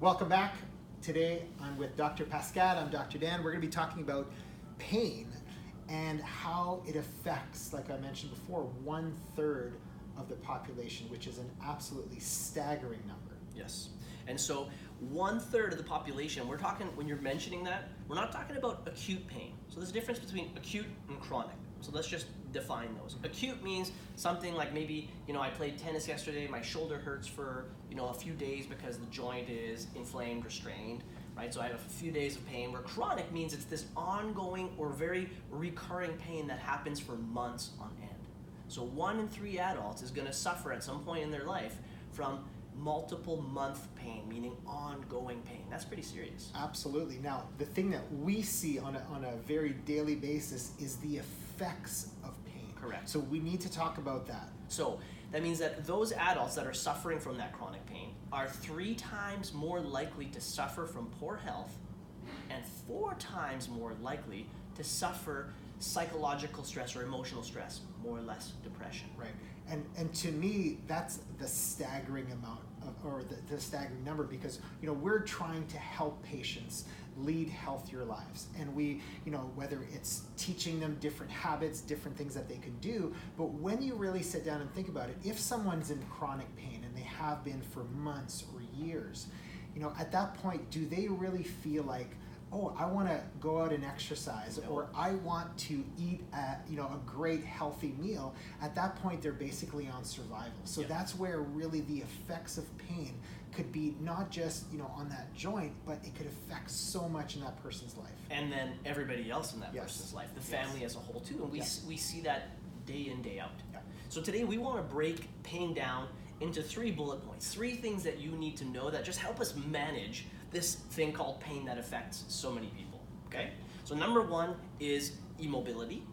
Welcome back. Today I'm with Dr. Pascal. I'm Dr. Dan. We're going to be talking about pain and how it affects, like I mentioned before, 1/3 of the population, which is an absolutely staggering number. Yes. And so 1/3 of the population, we're talking, when you're mentioning that, we're not talking about acute pain. So there's a difference between acute and chronic. So let's just define those. Acute means something like maybe, I played tennis yesterday, my shoulder hurts for, a few days because the joint is inflamed or strained, right? So I have a few days of pain, where chronic means it's this ongoing or very recurring pain that happens for months on end. So 1 in 3 adults is gonna suffer at some point in their life from multiple month pain, meaning ongoing pain. That's pretty serious. Absolutely. Now, the thing that we see on a very daily basis is the effects of pain. Correct. So we need to talk about that. So that means that those adults that are suffering from that chronic pain are 3 times more likely to suffer from poor health and 4 times more likely to suffer psychological stress or emotional stress, more or less depression. Right. And to me, that's the staggering amount or the staggering number, because we're trying to help patients lead healthier lives, and we whether it's teaching them different habits, different things that they can do. But when you really sit down and think about it, if someone's in chronic pain and they have been for months or years, at that point, do they really feel like, oh, I want to go out and exercise, or I want to eat a great healthy meal? At that point, they're basically on survival. So that's where really the effects of pain could be not just on that joint, but it could affect so much in that person's life. And then everybody else in that person's life, the family as a whole too. And we see that day in, day out. Yeah. So today we want to break pain down into 3 bullet points, 3 things that you need to know that just help us manage this thing called pain that affects so many people, okay? So number 1 is immobility,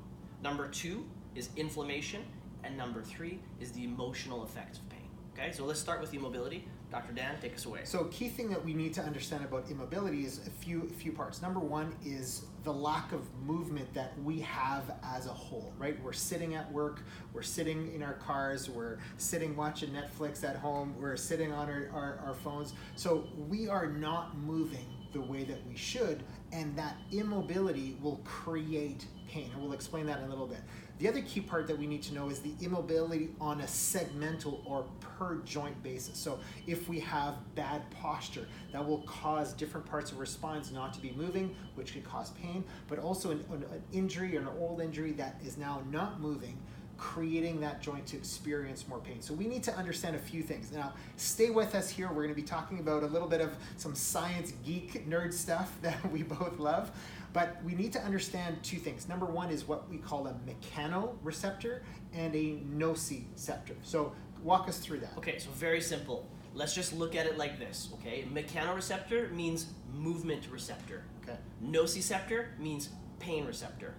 number 2 is inflammation, and number 3 is the emotional effects of pain, okay? So let's start with immobility. Dr. Dan, take us away. So key thing that we need to understand about immobility is a few parts. Number 1 is the lack of movement that we have as a whole, right? We're sitting at work, we're sitting in our cars, we're sitting watching Netflix at home, we're sitting on our phones. So we are not moving the way that we should, and that immobility will create pain, and we'll explain that in a little bit. The other key part that we need to know is the immobility on a segmental or per joint basis. So if we have bad posture, that will cause different parts of our spines not to be moving, which could cause pain, but also an injury or an old injury that is now not moving, creating that joint to experience more pain. So we need to understand a few things. Now, stay with us here. We're going to be talking about a little bit of some science geek nerd stuff that we both love. But we need to understand 2 things. Number 1 is what we call a mechanoreceptor and a nociceptor. So walk us through that. Okay, so very simple. Let's just look at it like this, okay? Mechanoreceptor means movement receptor. Okay. Nociceptor means pain receptor,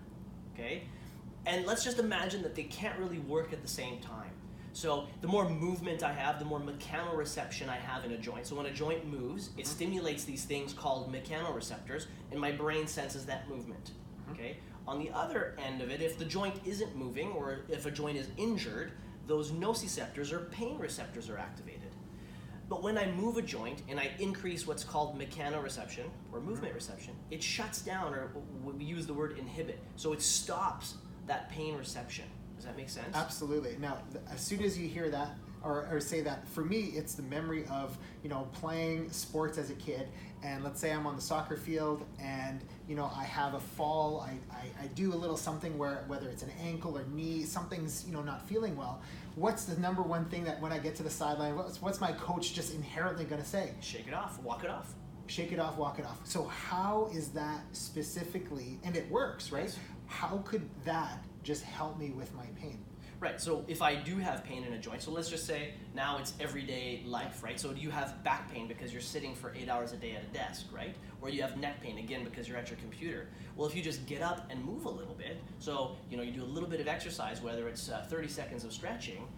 okay? And let's just imagine that they can't really work at the same time. So the more movement I have, the more mechanoreception I have in a joint. So when a joint moves, it stimulates these things called mechanoreceptors, and my brain senses that movement, okay? On the other end of it, if the joint isn't moving, or if a joint is injured, those nociceptors or pain receptors are activated. But when I move a joint and I increase what's called mechanoreception or movement reception, it shuts down, or we use the word inhibit. So it stops that pain reception. Does that make sense? Absolutely. Now, as soon as you hear that or say that, for me, it's the memory of playing sports as a kid. And let's say I'm on the soccer field and I have a fall. I do a little something whether it's an ankle or knee, something's not feeling well. What's the number 1 thing that when I get to the sideline, what's my coach just inherently going to say? Shake it off, walk it off. Shake it off, walk it off. So how is that specifically, and it works, right? Yes. How could that just help me with my pain? Right, so if I do have pain in a joint, so let's just say now it's everyday life, right? So you have back pain because you're sitting for 8 hours a day at a desk, right? Or you have neck pain, again, because you're at your computer. Well, if you just get up and move a little bit, so you do a little bit of exercise, whether it's 30 seconds of stretching,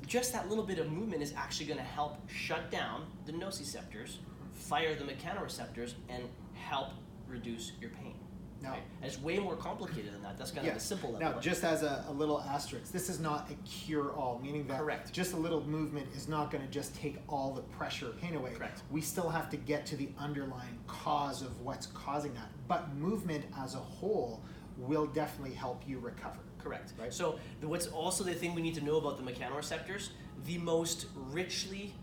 just that little bit of movement is actually going to help shut down the nociceptors, fire the mechanoreceptors, and help reduce your pain. No. Right? And it's way more complicated than that. That's kind of a simple level. Now, just as a little asterisk, this is not a cure-all, meaning that Correct. just a little movement is not going to just take all the pressure or pain away. Correct. We still have to get to the underlying cause of what's causing that. But movement as a whole will definitely help you recover. Correct. Right? So what's also the thing we need to know about the mechanoreceptors, the most richly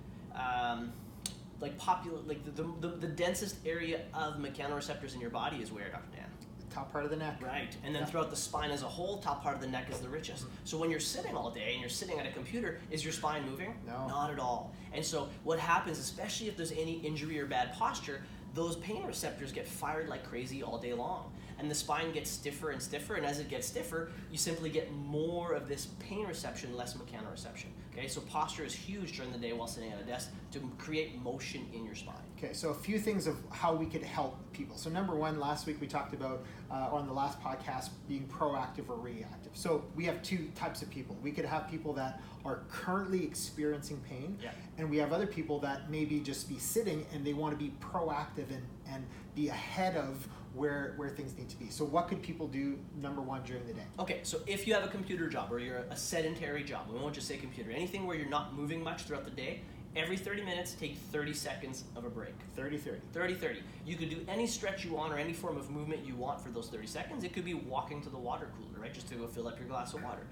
the densest area of mechanoreceptors in your body is where, Dr. Dan? The top part of the neck. Right, and then throughout the spine as a whole, top part of the neck is the richest. So when you're sitting all day and you're sitting at a computer, is your spine moving? No. Not at all. And so what happens, especially if there's any injury or bad posture, those pain receptors get fired like crazy all day long. And the spine gets stiffer and stiffer, and as it gets stiffer, you simply get more of this pain reception, less mechanoreception. Okay, so posture is huge during the day while sitting at a desk to create motion in your spine. Okay, so a few things of how we could help people. So number one, last week we talked about, on the last podcast, being proactive or reactive. So we have two types of people. We could have people that are currently experiencing pain, and we have other people that maybe just be sitting and they want to be proactive and be ahead of where things need to be. So what could people do, number one, during the day? Okay, so if you have a computer job or you're a sedentary job, we won't just say computer, anything where you're not moving much throughout the day, every 30 minutes, take 30 seconds of a break. 30-30. 30-30. You could do any stretch you want or any form of movement you want for those 30 seconds. It could be walking to the water cooler, right? Just to go fill up your glass of water.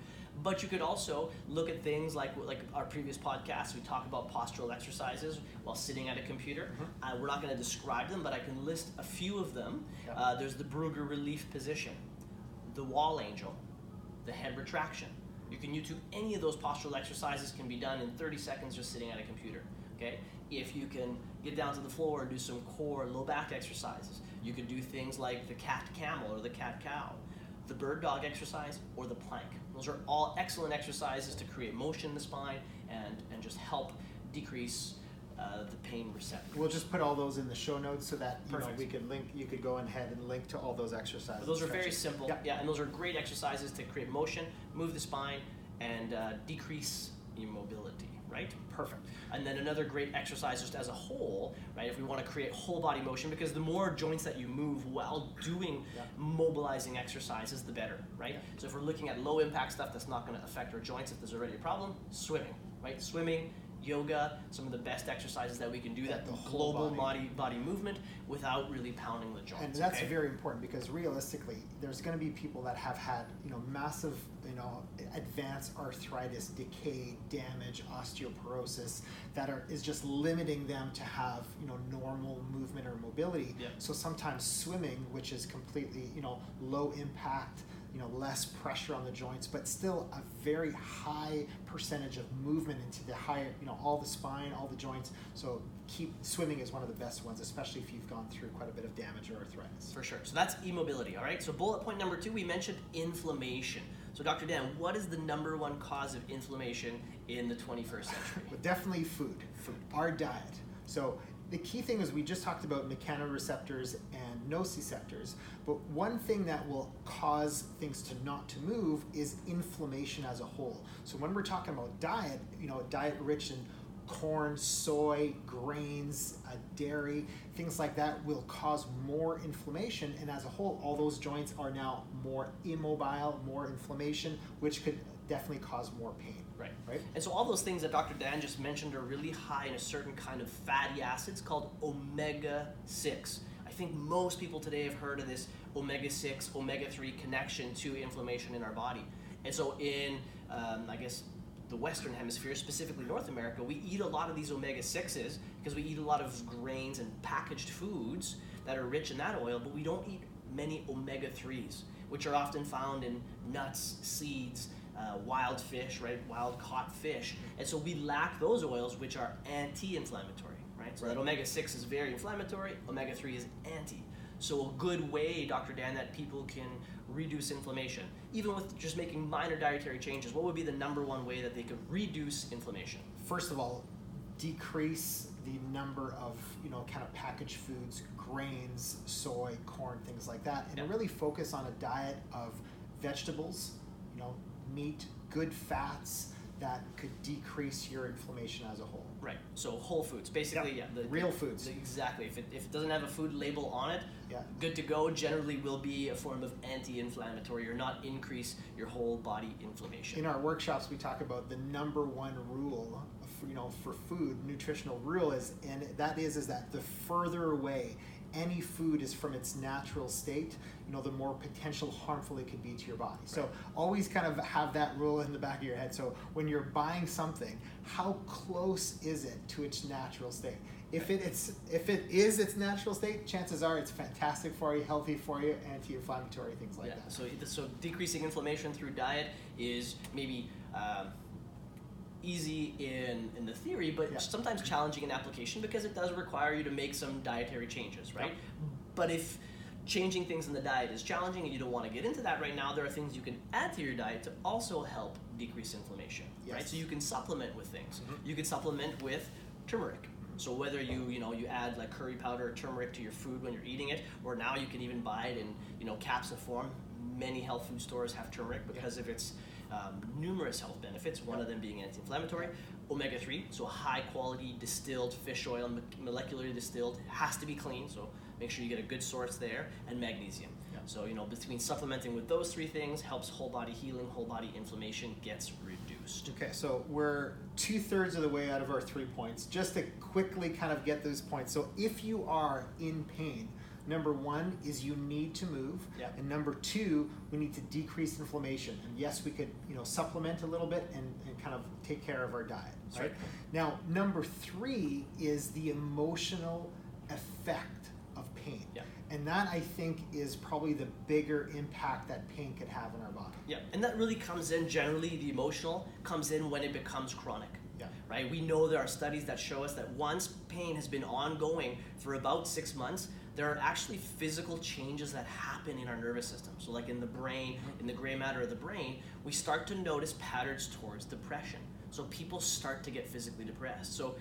But you could also look at things like our previous podcast, we talk about postural exercises while sitting at a computer. We're not going to describe them, but I can list a few of them. There's the Brugger relief position, the wall angel, the head retraction. You can YouTube any of those postural exercises, can be done in 30 seconds just sitting at a computer. Okay? If you can get down to the floor and do some core low back exercises, you could do things like the cat camel or the cat cow, the bird dog exercise, or the plank. Those are all excellent exercises to create motion in the spine and just help decrease the pain receptors. We'll just put all those in the show notes so that Perfect. we could link. You could go ahead and link to all those exercises. But those are very simple, Yeah. and those are great exercises to create motion, move the spine, and decrease immobility, right? Perfect. And then another great exercise just as a whole, right? If we want to create whole body motion, because the more joints that you move while doing mobilizing exercises, the better, right? So if we're looking at low impact stuff that's not going to affect our joints if there's already a problem, swimming, right? Swimming, yoga, some of the best exercises that we can do that, the global body movement without really pounding the joints. And that's very important because realistically, there's going to be people that have had, massive, advanced arthritis, decay, damage, osteoporosis that is just limiting them to have, normal movement or mobility. So sometimes swimming, which is completely, low impact, less pressure on the joints, but still a very high percentage of movement into the higher, all the spine, all the joints. So swimming is one of the best ones, especially if you've gone through quite a bit of damage or arthritis. For sure. So that's immobility, all right? So bullet point number 2, we mentioned inflammation. So Dr. Dan, what is the number one cause of inflammation in the 21st century? Well, definitely food. Our diet. So the key thing is we just talked about mechanoreceptors and nociceptors, but one thing that will cause things to move is inflammation as a whole. So when we're talking about diet, diet rich in corn, soy, grains, dairy, things like that will cause more inflammation, and as a whole, all those joints are now more immobile, more inflammation, which could definitely cause more pain. Right? And so all those things that Dr. Dan just mentioned are really high in a certain kind of fatty acids called omega-6. I think most people today have heard of this omega-6, omega-3 connection to inflammation in our body. And so in, the Western Hemisphere, specifically North America, we eat a lot of these omega-6s because we eat a lot of grains and packaged foods that are rich in that oil, but we don't eat many omega-3s, which are often found in nuts, seeds, wild fish, right? Wild caught fish. And so we lack those oils, which are anti-inflammatory, right? So that omega-6 is very inflammatory, omega-3 is anti. So a good way, Dr. Dan, that people can reduce inflammation, even with just making minor dietary changes, what would be the number one way that they could reduce inflammation? First of all, decrease the number of, kind of packaged foods, grains, soy, corn, things like that, and really focus on a diet of vegetables, meat, good fats that could decrease your inflammation as a whole. Right. So whole foods, basically, Yep. Real foods. Exactly. If it doesn't have a food label on it, Yeah. good to go. Generally, will be a form of anti-inflammatory or not increase your whole body inflammation. In our workshops, we talk about the number one rule, for food, nutritional rule is that the further away any food is from its natural state, the more potential harmful it could be to your body. Right. So always kind of have that rule in the back of your head. So when you're buying something, how close is it to its natural state? If it is its natural state, chances are it's fantastic for you, healthy for you, anti-inflammatory, things like that. So decreasing inflammation through diet is maybe easy in the theory, but sometimes challenging in application because it does require you to make some dietary changes, right? Yep. But if changing things in the diet is challenging and you don't want to get into that right now, there are things you can add to your diet to also help decrease inflammation, right? So you can supplement with things. Mm-hmm. You can supplement with turmeric. So whether you add like curry powder or turmeric to your food when you're eating it, or now you can even buy it in capsule form. Many health food stores have turmeric because of its numerous health benefits, one of them being anti-inflammatory. Omega-3, so high quality distilled fish oil, molecularly distilled, has to be clean, so make sure you get a good source there, and magnesium. Yeah. So between supplementing with those three things helps whole body healing, whole body inflammation gets reduced. Okay, so we're 2/3 of the way out of our 3 points. Just to quickly kind of get those points. So if you are in pain, number one is you need to move, and number two, we need to decrease inflammation. And yes, we could supplement a little bit and kind of take care of our diet. Right? Now, number three is the emotional effect of pain. Yeah. And that, I think, is probably the bigger impact that pain could have in our body. Yeah, and that really comes in, generally, the emotional comes in when it becomes chronic. Yeah. Right? We know there are studies that show us that once pain has been ongoing for about 6 months, there are actually physical changes that happen in our nervous system. So like in the brain, in the gray matter of the brain, we start to notice patterns towards depression. So people start to get physically depressed. So,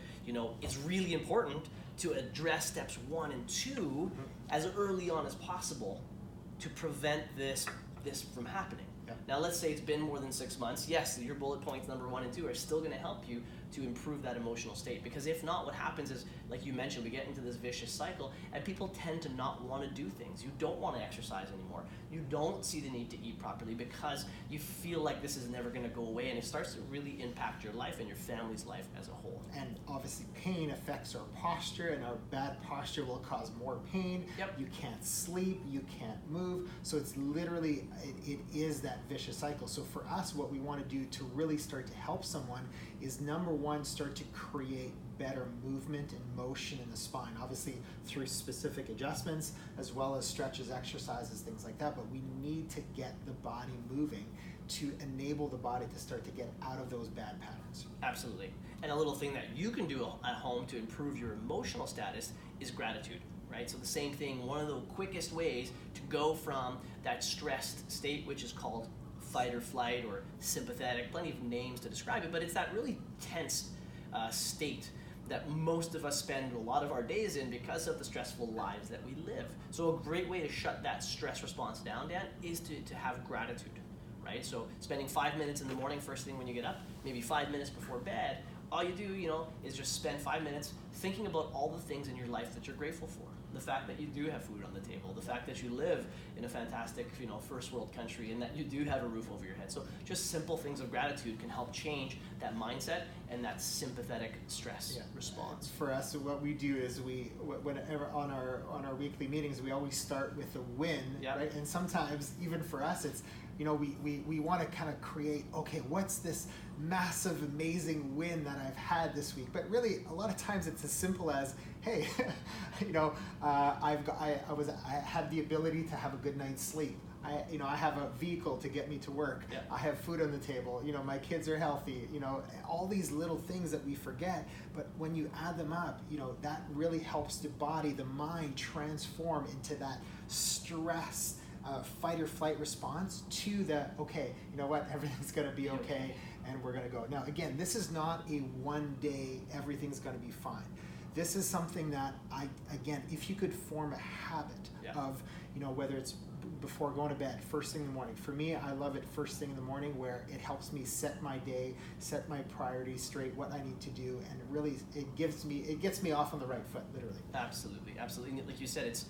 it's really important to address steps 1 and 2 as early on as possible to prevent this from happening. Yeah. Now, let's say it's been more than 6 months. Yes, your bullet points number 1 and 2 are still going to help you to improve that emotional state. Because if not, what happens is, like you mentioned, we get into this vicious cycle, and people tend to not want to do things. You don't want to exercise anymore. You don't see the need to eat properly because you feel like this is never going to go away, and it starts to really impact your life and your family's life as a whole. And obviously, pain affects our posture, and our bad posture will cause more pain. Yep. You can't sleep, you can't move. So it's literally, it is that vicious cycle. So for us, what we want to do to really start to help someone is, number one, start to create better movement and motion in the spine, obviously through specific adjustments as well as stretches, exercises, things like that. But we need to get the body moving to enable the body to start to get out of those bad patterns. Absolutely. And a little thing that you can do at home to improve your emotional status is gratitude, right? So the same thing, one of the quickest ways to go from that stressed state, which is called fight or flight or sympathetic, plenty of names to describe it, but it's that really tense state that most of us spend a lot of our days in because of the stressful lives that we live. So a great way to shut that stress response down, Dan, is to have gratitude, right? So spending 5 minutes in the morning, first thing when you get up, maybe 5 minutes before bed, all you do, is just spend 5 minutes thinking about all the things in your life that you're grateful for. The fact that you do have food on the table, the fact that you live in a fantastic, first world country, and that you do have a roof over your head. So just simple things of gratitude can help change that mindset and that sympathetic stress response. For us, what we do is whenever on our weekly meetings, we always start with a win, right? And sometimes even for us, it's we want to kind of create, okay, what's this massive, amazing win that I've had this week? But really, a lot of times it's as simple as, hey, I had the ability to have a good night's sleep. I have a vehicle to get me to work. Yeah. I have food on the table. My kids are healthy. All these little things that we forget. But when you add them up, that really helps the body, the mind transform into that stress, fight or flight response to the, okay, everything's going to be okay, and we're going to go. Now, again, this is not a one day, everything's going to be fine. this is something that again, if you could form a habit of, whether it's before going to bed, first thing in the morning. For me, I love it first thing in the morning, where it helps me set my day, set my priorities straight, what I need to do, and it gets me off on the right foot, literally. Absolutely. Like you said, it's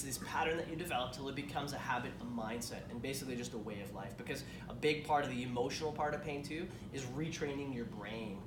this pattern that you develop till it becomes a habit, a mindset, and basically just a way of life. Because a big part of the emotional part of pain too is retraining your brain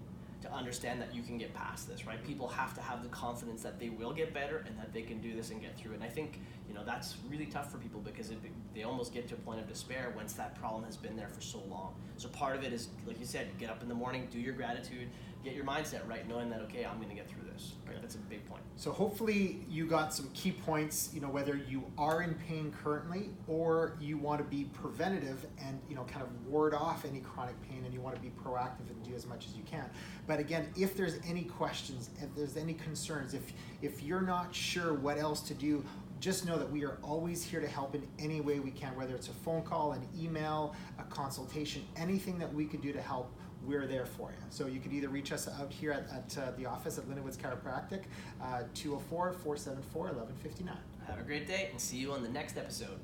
to understand that you can get past this, right? People have to have the confidence that they will get better and that they can do this and get through it. And I think, that's really tough for people, because they almost get to a point of despair once that problem has been there for so long. So part of it is, like you said, get up in the morning, do your gratitude, get your mindset right, knowing that, okay, I'm going to get through this. Right? That's a big point. So hopefully you got some key points, whether you are in pain currently or you want to be preventative and, kind of ward off any chronic pain, and you want to be proactive and do as much as you can. But again, if there's any questions, if there's any concerns, if you're not sure what else to do, just know that we are always here to help in any way we can, whether it's a phone call, an email, a consultation, anything that we could do to help, we're there for you. So you could either reach us out here at the office at Lindenwood's Chiropractic, 204-474-1159. Have a great day, and see you on the next episode.